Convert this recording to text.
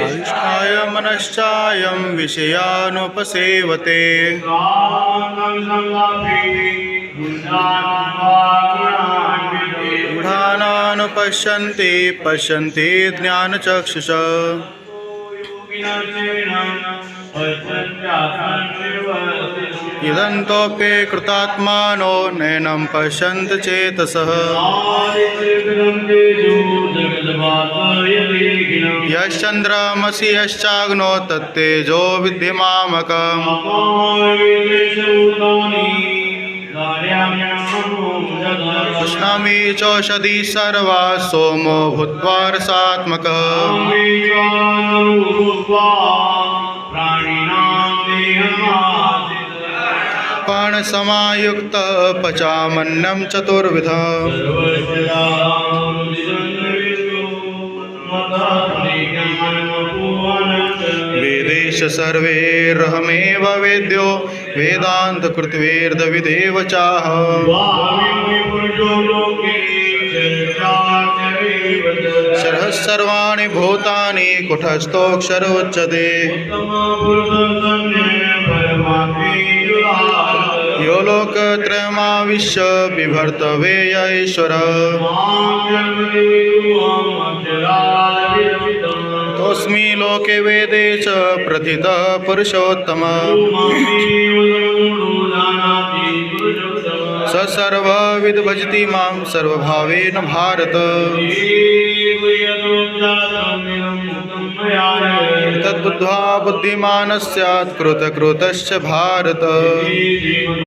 अधिष्ठाय मनश्चायं विषयानुपसेवते गूढानानुपश्यन्ति पश्यन्ति ज्ञानचक्षुषा इदन्तोऽप्ये कृतात्मानो नैनं पश्यन्ति चेतसः यश्चन्द्रमसि यश्चाग्नो तत्तेजो विद्धिमामकम् उष्णामि चौषधी सर्वा सोमो भूत्वा रसात्मकः प्राणसमायुक्तः पचामन्नं चतुर्विधम् वेदेश सर्वैरहमेव वेद्यो वेदान्तकृत्वेर्द्विदेव चाहम् शरः सर्वाणि भूतानि कुटस्थोऽक्षरोच्यते यो लोकत्रयमाविश्य बिभर्तव्येय ईश्वरः तोऽस्मि लोके वेदे च प्रथितः पुरुषोत्तमः स सर्वविद् भजति मां सर्वभावेन भारत तद्बुद्ध्वा बुद्धिमान् स्यात् कृतकृतश्च भारत।